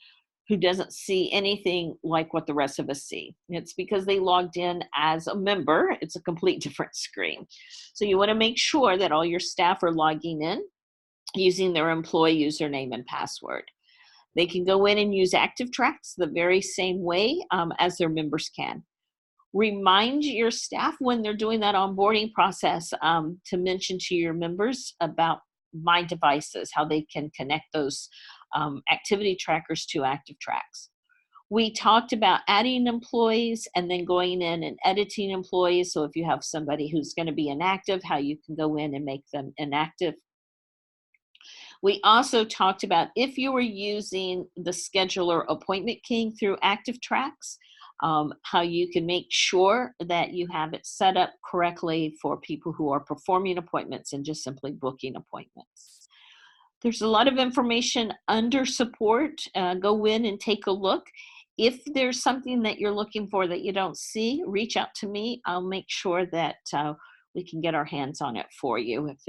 who doesn't see anything like what the rest of us see. It's because they logged in as a member. It's a complete different screen. So you want to make sure that all your staff are logging in using their employee username and password. They can go in and use ActivTrax the very same way as their members can. Remind your staff when they're doing that onboarding process to mention to your members about My Devices, how they can connect those activity trackers to ActivTrax. We talked about adding employees and then going in and editing employees. So if you have somebody who's going to be inactive, how you can go in and make them inactive. We also talked about if you were using the scheduler Appointment King through ActivTrax, how you can make sure that you have it set up correctly for people who are performing appointments and just simply booking appointments. There's a lot of information under support. Go in and take a look. If there's something that you're looking for that you don't see, reach out to me. I'll make sure that we can get our hands on it for you. If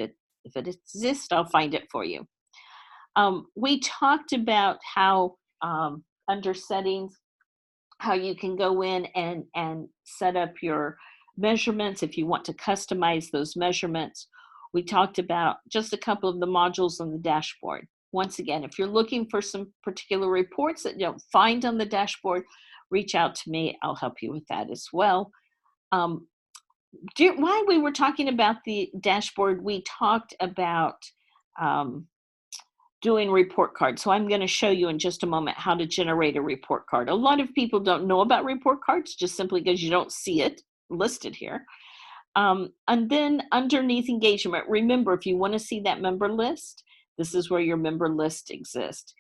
it exists, I'll find it for you. We talked about how under settings, how you can go in and set up your measurements if you want to customize those measurements. We talked about just a couple of the modules on the dashboard. Once again, if you're looking for some particular reports that you don't find on the dashboard, reach out to me. I'll help you with that as well. While we were talking about the dashboard, we talked about doing report cards. So I'm going to show you in just a moment how to generate a report card. A lot of people don't know about report cards just simply because you don't see it listed here. And then underneath engagement, remember, if you want to see that member list, this is where your member list exists.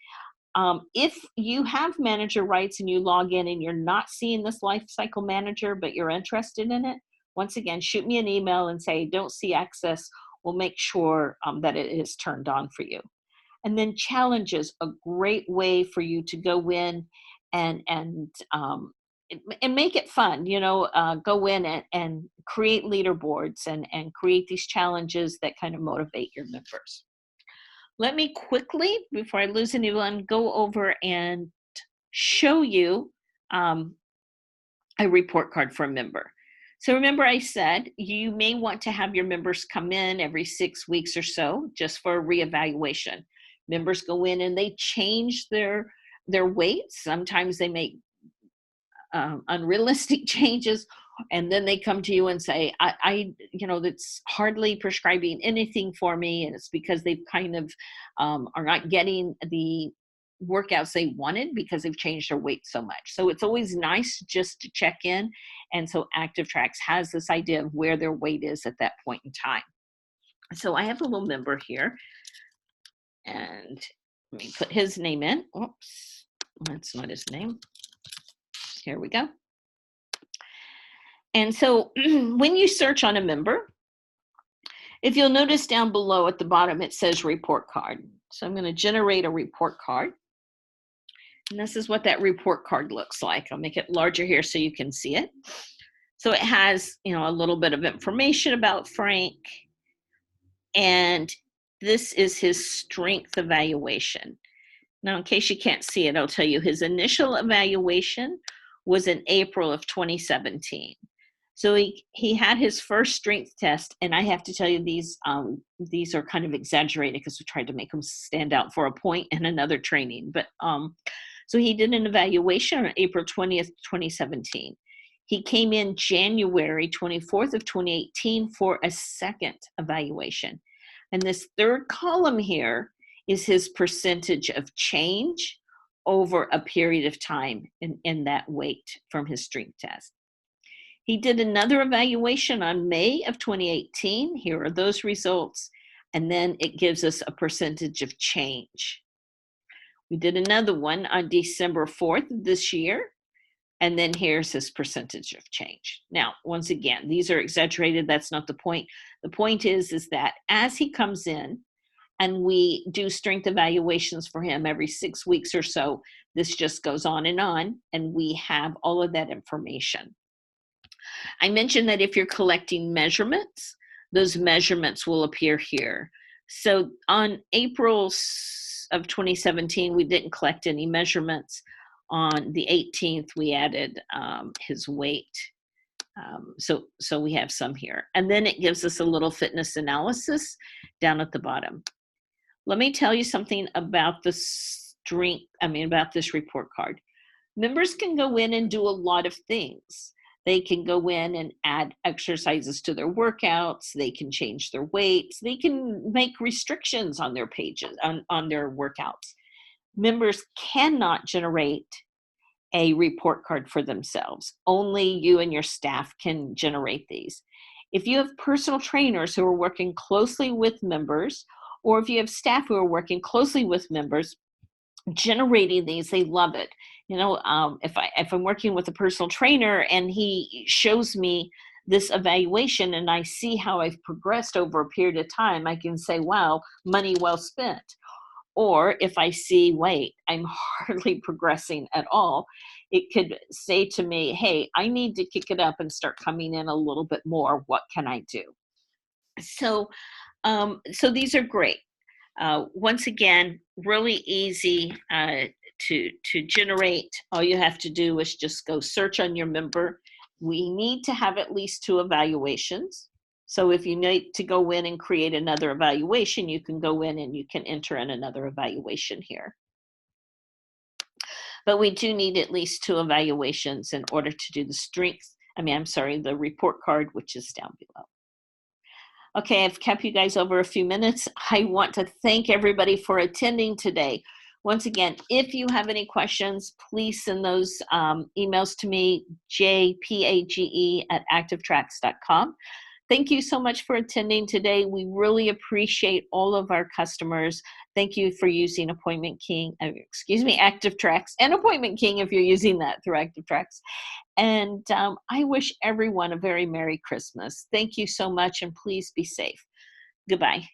If you have manager rights and you log in and you're not seeing this lifecycle manager, but you're interested in it, once again, shoot me an email and say, don't see access. We'll make sure that it is turned on for you. And then challenges, a great way for you to go in and make it fun, go in and create leaderboards and create these challenges that kind of motivate your members. Let me quickly, before I lose anyone, go over and show you a report card for a member. So remember I said you may want to have your members come in every 6 weeks or so just for a reevaluation. Members go in and they change their weights. Sometimes they make unrealistic changes, and then they come to you and say, I that's hardly prescribing anything for me, and it's because they've kind of are not getting the workouts they wanted because they've changed their weight so much. So it's always nice just to check in, and so ActivTrax has this idea of where their weight is at that point in time. So I have a little member here, and let me put his name in. Oops, that's not his name. Here we go. And so when you search on a member, if you'll notice down below at the bottom, it says report card. So I'm going to generate a report card. And this is what that report card looks like. I'll make it larger here so you can see it. So it has, a little bit of information about Frank. And this is his strength evaluation. Now, in case you can't see it, I'll tell you his initial evaluation was in April of 2017. So he had his first strength test, and I have to tell you these are kind of exaggerated because we tried to make them stand out for a point in another training. But so he did an evaluation on April 20th, 2017. He came in January 24th of 2018 for a second evaluation. And this third column here is his percentage of change over a period of time in that weight from his strength test. He did another evaluation on May of 2018. Here are those results. And then it gives us a percentage of change. We did another one on December 4th of this year. And then here's his percentage of change. Now, once again, these are exaggerated. That's not the point. The point is that as he comes in and we do strength evaluations for him every 6 weeks or so, this just goes on, and we have all of that information. I mentioned that if you're collecting measurements, those measurements will appear here. So on April of 2017, we didn't collect any measurements. On the 18th, we added his weight. So we have some here. And then it gives us a little fitness analysis down at the bottom. Let me tell you something about about this report card. Members can go in and do a lot of things. They can go in and add exercises to their workouts. They can change their weights. They can make restrictions on their pages, on their workouts. Members cannot generate a report card for themselves. Only you and your staff can generate these. If you have personal trainers who are working closely with members, or if you have staff who are working closely with members, generating these, they love it. If I'm working with a personal trainer and he shows me this evaluation and I see how I've progressed over a period of time, I can say, wow, money well spent. Or if I see, wait, I'm hardly progressing at all, it could say to me, hey, I need to kick it up and start coming in a little bit more. What can I do? So these are great. Once again, really easy to generate. All you have to do is just go search on your member. We need to have at least 2 evaluations. So if you need to go in and create another evaluation, you can go in and you can enter in another evaluation here. But we do need at least 2 evaluations in order to do the report card, which is down below. Okay, I've kept you guys over a few minutes. I want to thank everybody for attending today. Once again, if you have any questions, please send those emails to me, jpage@activtrax.com. Thank you so much for attending today. We really appreciate all of our customers. Thank you for using ActivTrax and Appointment King if you're using that through ActivTrax. And I wish everyone a very Merry Christmas. Thank you so much, and please be safe. Goodbye.